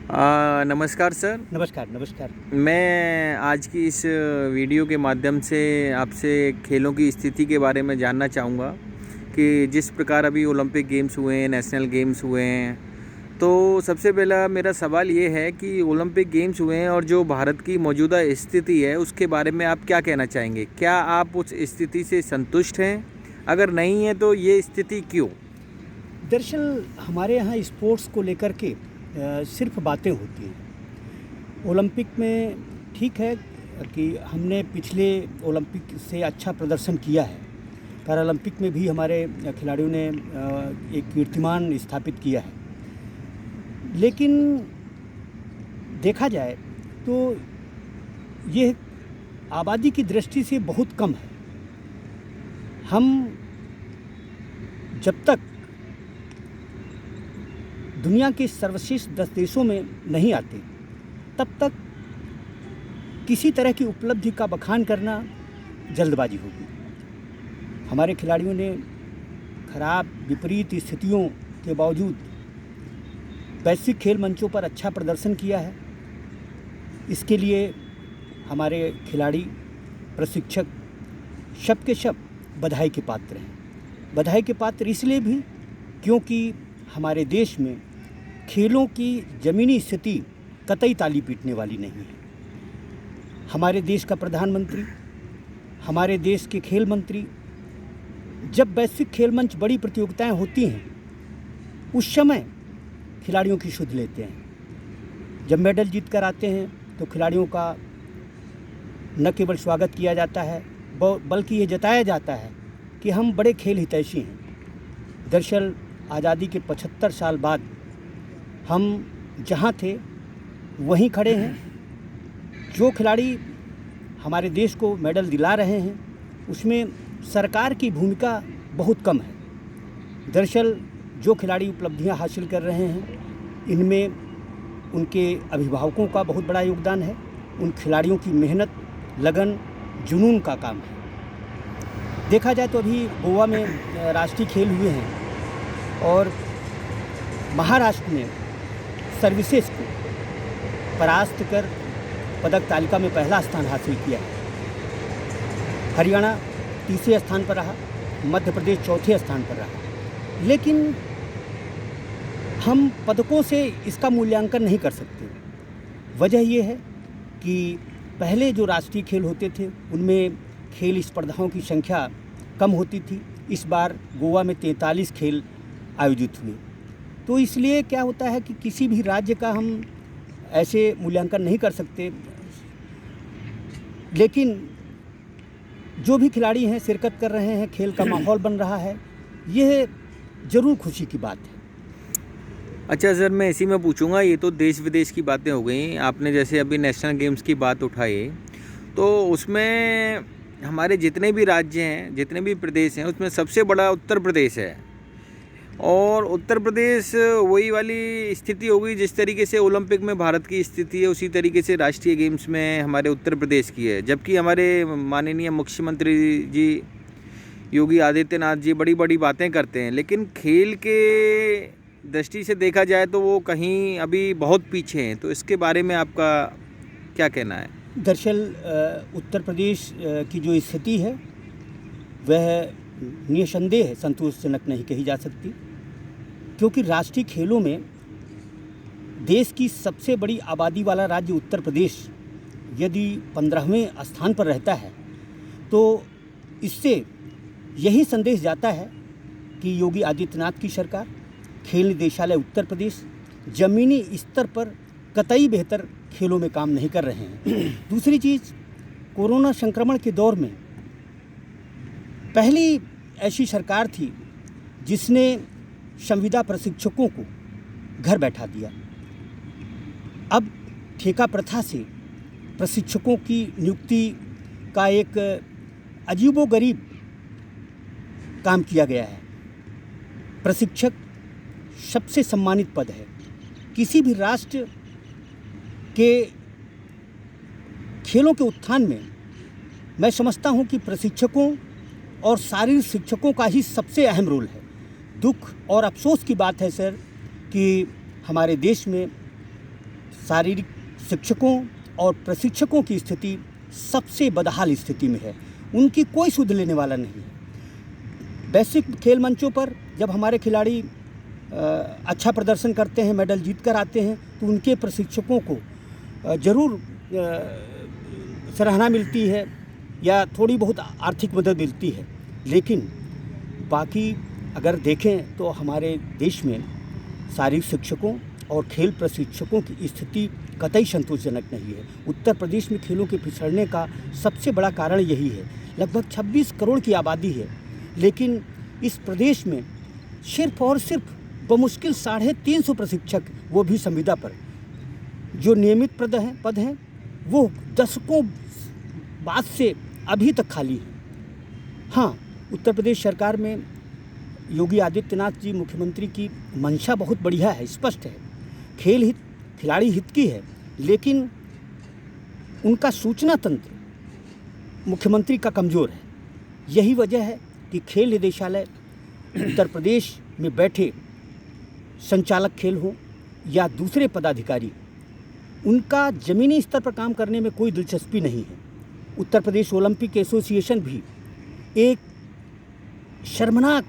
नमस्कार सर। नमस्कार, नमस्कार। मैं आज की इस वीडियो के माध्यम से आपसे खेलों की स्थिति के बारे में जानना चाहूँगा कि जिस प्रकार अभी ओलंपिक गेम्स हुए हैं, नेशनल गेम्स हुए हैं, तो सबसे पहला मेरा सवाल ये है कि ओलंपिक गेम्स हुए हैं और जो भारत की मौजूदा स्थिति है, उसके बारे में आप क्या कहना चाहेंगे? क्या आप उस स्थिति से संतुष्ट हैं? अगर नहीं है, तो ये स्थिति क्यों? दरअसल हमारे यहाँ स्पोर्ट्स को लेकर के सिर्फ बातें होती हैं। ओलंपिक में ठीक है कि हमने पिछले ओलंपिक से अच्छा प्रदर्शन किया है। पैरालंपिक में भी हमारे खिलाड़ियों ने एक कीर्तिमान स्थापित किया है। लेकिन देखा जाए तो ये आबादी की दृष्टि से बहुत कम है। हम जब तक दुनिया के सर्वश्रेष्ठ 10 देशों में नहीं आते, तब तक किसी तरह की उपलब्धि का बखान करना जल्दबाजी होगी। हमारे खिलाड़ियों ने खराब विपरीत स्थितियों के बावजूद वैश्विक खेल मंचों पर अच्छा प्रदर्शन किया है। इसके लिए हमारे खिलाड़ी, प्रशिक्षक सब के सब बधाई के पात्र हैं। बधाई के पात्र इसलिए भी क्योंकि हमारे देश में खेलों की ज़मीनी स्थिति कतई ताली पीटने वाली नहीं है। हमारे देश का प्रधानमंत्री, हमारे देश के खेल मंत्री जब वैश्विक खेल मंच बड़ी प्रतियोगिताएं होती हैं, उस समय खिलाड़ियों की सुध लेते हैं। जब मेडल जीत कर आते हैं तो खिलाड़ियों का न केवल स्वागत किया जाता है, बल्कि ये जताया जाता है कि हम बड़े खेल हितैषी हैं। दरअसल आज़ादी के 75 साल बाद हम जहाँ थे वहीं खड़े हैं। जो खिलाड़ी हमारे देश को मेडल दिला रहे हैं, उसमें सरकार की भूमिका बहुत कम है। दरअसल जो खिलाड़ी उपलब्धियां हासिल कर रहे हैं, इनमें उनके अभिभावकों का बहुत बड़ा योगदान है। उन खिलाड़ियों की मेहनत, लगन, जुनून का काम है। देखा जाए तो अभी गोवा में राष्ट्रीय खेल हुए हैं और महाराष्ट्र ने सर्विसेज को परास्त कर पदक तालिका में पहला स्थान हासिल किया है। हरियाणा तीसरे स्थान पर रहा, मध्य प्रदेश चौथे स्थान पर रहा। लेकिन हम पदकों से इसका मूल्यांकन नहीं कर सकते। वजह यह है कि पहले जो राष्ट्रीय खेल होते थे, उनमें खेल स्पर्धाओं की संख्या कम होती थी। इस बार गोवा में 43 खेल आयोजित हुए। तो इसलिए क्या होता है कि किसी भी राज्य का हम ऐसे मूल्यांकन नहीं कर सकते। लेकिन जो भी खिलाड़ी हैं, शिरकत कर रहे हैं, खेल का माहौल बन रहा है, यह ज़रूर खुशी की बात है। अच्छा सर, मैं इसी में पूछूंगा, ये तो देश विदेश की बातें हो गई। आपने जैसे अभी नेशनल गेम्स की बात उठाई, तो उसमें हमारे जितने भी राज्य हैं, जितने भी प्रदेश हैं, उसमें सबसे बड़ा उत्तर प्रदेश है। और उत्तर प्रदेश वही वाली स्थिति हो गई जिस तरीके से ओलंपिक में भारत की स्थिति है, उसी तरीके से राष्ट्रीय गेम्स में हमारे उत्तर प्रदेश की है। जबकि हमारे माननीय मुख्यमंत्री जी योगी आदित्यनाथ जी बड़ी बड़ी बातें करते हैं, लेकिन खेल के दृष्टि से देखा जाए तो वो कहीं अभी बहुत पीछे हैं। तो इसके बारे में आपका क्या कहना है? दरअसल उत्तर प्रदेश की जो स्थिति है वह निसंदेह संतोषजनक नहीं कही जा सकती, क्योंकि राष्ट्रीय खेलों में देश की सबसे बड़ी आबादी वाला राज्य उत्तर प्रदेश यदि 15वें स्थान पर रहता है, तो इससे यही संदेश जाता है कि योगी आदित्यनाथ की सरकार, खेल निदेशालय उत्तर प्रदेश ज़मीनी स्तर पर कतई बेहतर खेलों में काम नहीं कर रहे हैं। दूसरी चीज़, कोरोना संक्रमण के दौर में पहली ऐसी सरकार थी जिसने संविदा प्रशिक्षकों को घर बैठा दिया। अब ठेका प्रथा से प्रशिक्षकों की नियुक्ति का एक अजीबोगरीब काम किया गया है। प्रशिक्षक सबसे सम्मानित पद है। किसी भी राष्ट्र के खेलों के उत्थान में मैं समझता हूं कि प्रशिक्षकों और शारीरिक शिक्षकों का ही सबसे अहम रोल है। दुख और अफसोस की बात है सर कि हमारे देश में शारीरिक शिक्षकों और प्रशिक्षकों की स्थिति सबसे बदहाल स्थिति में है। उनकी कोई सुध लेने वाला नहीं है। वैश्विक खेल मंचों पर जब हमारे खिलाड़ी अच्छा प्रदर्शन करते हैं, मेडल जीत कर आते हैं, तो उनके प्रशिक्षकों को ज़रूर सराहना मिलती है या थोड़ी बहुत आर्थिक मदद मिलती है। लेकिन बाकी अगर देखें तो हमारे देश में शारीरिक शिक्षकों और खेल प्रशिक्षकों की स्थिति कतई संतोषजनक नहीं है। उत्तर प्रदेश में खेलों के पिछड़ने का सबसे बड़ा कारण यही है। लगभग 26 करोड़ की आबादी है, लेकिन इस प्रदेश में सिर्फ और सिर्फ बमुश्किल 350 प्रशिक्षक, वो भी संविदा पर, जो नियमित पद हैं वो दशकों बाद से अभी तक खाली है। हाँ, उत्तर प्रदेश सरकार में योगी आदित्यनाथ जी मुख्यमंत्री की मंशा बहुत बढ़िया है, स्पष्ट है, खेल हित, खिलाड़ी हित की है, लेकिन उनका सूचना तंत्र मुख्यमंत्री का कमज़ोर है। यही वजह है कि खेल निदेशालय उत्तर प्रदेश में बैठे संचालक खेल हो या दूसरे पदाधिकारी, उनका ज़मीनी स्तर पर काम करने में कोई दिलचस्पी नहीं है। उत्तर प्रदेश ओलंपिक एसोसिएशन भी एक शर्मनाक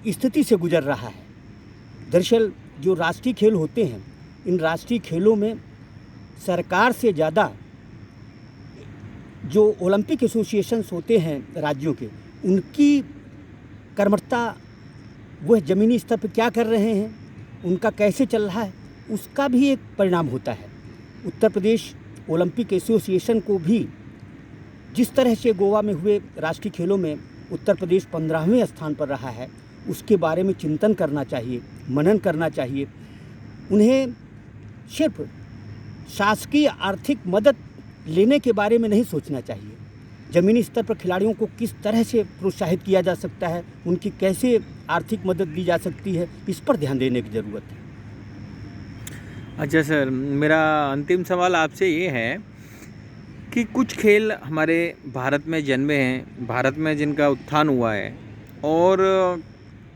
स्थिति से गुजर रहा है। दरअसल जो राष्ट्रीय खेल होते हैं, इन राष्ट्रीय खेलों में सरकार से ज़्यादा जो ओलंपिक एसोसिएशंस होते हैं राज्यों के, उनकी कर्मठता, वह ज़मीनी स्तर पर क्या कर रहे हैं, उनका कैसे चल रहा है, उसका भी एक परिणाम होता है। उत्तर प्रदेश ओलंपिक एसोसिएशन को भी जिस तरह से गोवा में हुए राष्ट्रीय खेलों में उत्तर प्रदेश 15वें स्थान पर रहा है, उसके बारे में चिंतन करना चाहिए, मनन करना चाहिए। उन्हें सिर्फ शासकीय आर्थिक मदद लेने के बारे में नहीं सोचना चाहिए। ज़मीनी स्तर पर खिलाड़ियों को किस तरह से प्रोत्साहित किया जा सकता है, उनकी कैसे आर्थिक मदद दी जा सकती है, इस पर ध्यान देने की ज़रूरत है। अच्छा सर, मेरा अंतिम सवाल आपसे ये है कि कुछ खेल हमारे भारत में जन्मे हैं, भारत में जिनका उत्थान हुआ है, और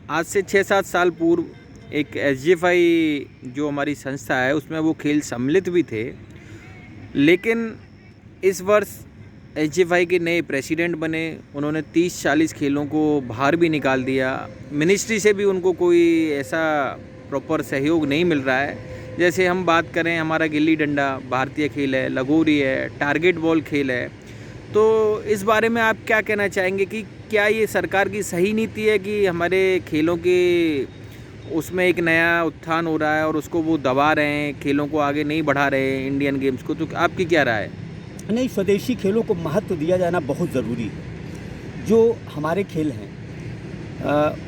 आज से 6-7 साल पूर्व एक SGFI जो हमारी संस्था है उसमें वो खेल सम्मिलित भी थे, लेकिन इस वर्ष SGFI के नए प्रेसिडेंट बने, उन्होंने 30-40 खेलों को बाहर भी निकाल दिया। मिनिस्ट्री से भी उनको कोई ऐसा प्रॉपर सहयोग नहीं मिल रहा है। जैसे हम बात करें, हमारा गिल्ली डंडा भारतीय खेल है, लगोरी है, टारगेट बॉल खेल है, तो इस बारे में आप क्या कहना चाहेंगे कि क्या ये सरकार की सही नीति है कि हमारे खेलों के उसमें एक नया उत्थान हो रहा है और उसको वो दबा रहे हैं, खेलों को आगे नहीं बढ़ा रहे हैं, इंडियन गेम्स को? तो आपकी क्या राय है? नहीं, स्वदेशी खेलों को महत्व दिया जाना बहुत ज़रूरी है। जो हमारे खेल हैं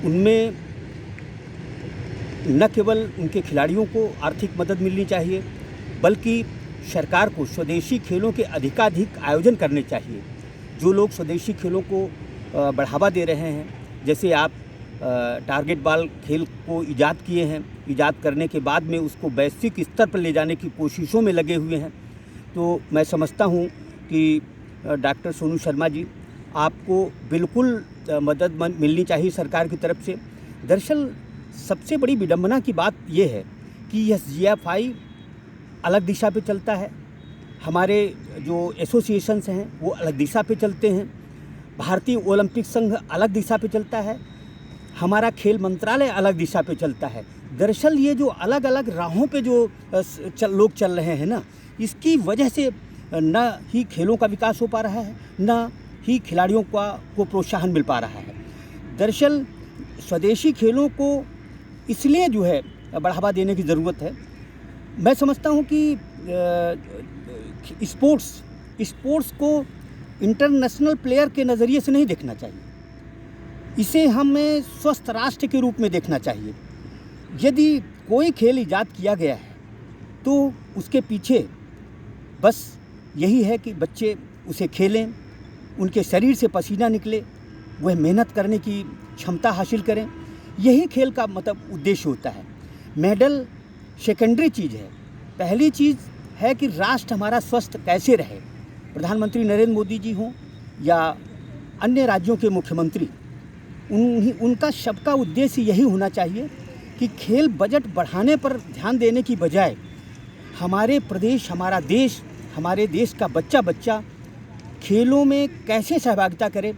उनमें न केवल उनके खिलाड़ियों को आर्थिक मदद मिलनी चाहिए, बल्कि सरकार को स्वदेशी खेलों के अधिकाधिक आयोजन करने चाहिए। जो लोग स्वदेशी खेलों को बढ़ावा दे रहे हैं, जैसे आप टारगेट बॉल खेल को ईजाद किए हैं, ईजाद करने के बाद में उसको वैश्विक स्तर पर ले जाने की कोशिशों में लगे हुए हैं, तो मैं समझता हूँ कि डॉक्टर सोनू शर्मा जी, आपको बिल्कुल मदद मिलनी चाहिए सरकार की तरफ से। दरअसल सबसे बड़ी विडंबना की बात यह है कि यह SGFI अलग दिशा पे चलता है, हमारे जो एसोसिएशंस हैं वो अलग दिशा पे चलते हैं, भारतीय ओलंपिक संघ अलग दिशा पे चलता है, हमारा खेल मंत्रालय अलग दिशा पे चलता है। दरअसल ये जो अलग अलग राहों पे जो लोग चल रहे हैं ना, इसकी वजह से न ही खेलों का विकास हो पा रहा है, न ही खिलाड़ियों को प्रोत्साहन मिल पा रहा है। दरअसल स्वदेशी खेलों को इसलिए जो है बढ़ावा देने की ज़रूरत है। मैं समझता हूँ कि स्पोर्ट्स को इंटरनेशनल प्लेयर के नज़रिए से नहीं देखना चाहिए, इसे हमें स्वस्थ राष्ट्र के रूप में देखना चाहिए। यदि कोई खेल ईजाद किया गया है तो उसके पीछे बस यही है कि बच्चे उसे खेलें, उनके शरीर से पसीना निकले, वह मेहनत करने की क्षमता हासिल करें, यही खेल का मतलब उद्देश्य होता है। मेडल सेकेंडरी चीज़ है, पहली चीज़ है कि राष्ट्र हमारा स्वस्थ कैसे रहे। प्रधानमंत्री नरेंद्र मोदी जी हों या अन्य राज्यों के मुख्यमंत्री, उनका सबका उद्देश्य यही होना चाहिए कि खेल बजट बढ़ाने पर ध्यान देने की बजाय हमारे प्रदेश, हमारा देश, हमारे देश का बच्चा बच्चा खेलों में कैसे सहभागिता करे,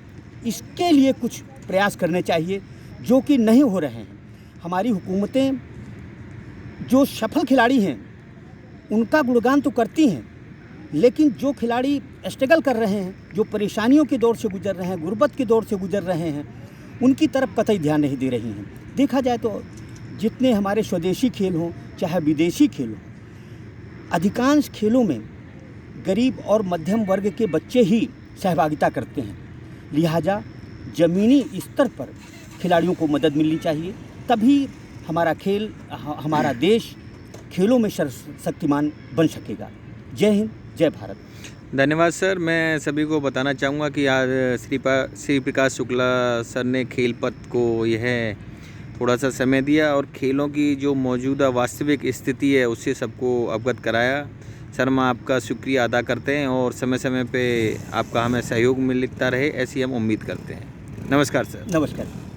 इसके लिए कुछ प्रयास करने चाहिए, जो कि नहीं हो रहे हैं। हमारी हुकूमतें जो सफल खिलाड़ी हैं उनका गुणगान तो करती हैं, लेकिन जो खिलाड़ी स्ट्रगल कर रहे हैं, जो परेशानियों के दौर से गुजर रहे हैं, गुर्बत के दौर से गुजर रहे हैं, उनकी तरफ कतई ध्यान नहीं दे रही हैं। देखा जाए तो जितने हमारे स्वदेशी खेल हों चाहे विदेशी खेल हों, अधिकांश खेलों में गरीब और मध्यम वर्ग के बच्चे ही सहभागिता करते हैं। लिहाजा ज़मीनी स्तर पर खिलाड़ियों को मदद मिलनी चाहिए, तभी हमारा खेल, हमारा देश खेलों में शक्तिमान बन सकेगा। जय हिंद, जय भारत। धन्यवाद सर। मैं सभी को बताना चाहूँगा कि आज श्री प्रकाश शुक्ला सर ने खेल पथ को यह थोड़ा सा समय दिया और खेलों की जो मौजूदा वास्तविक स्थिति है उससे सबको अवगत कराया। सर, हम आपका शुक्रिया अदा करते हैं और समय समय पे आपका हमें सहयोग मिलता रहे, ऐसी हम उम्मीद करते हैं। नमस्कार सर। नमस्कार।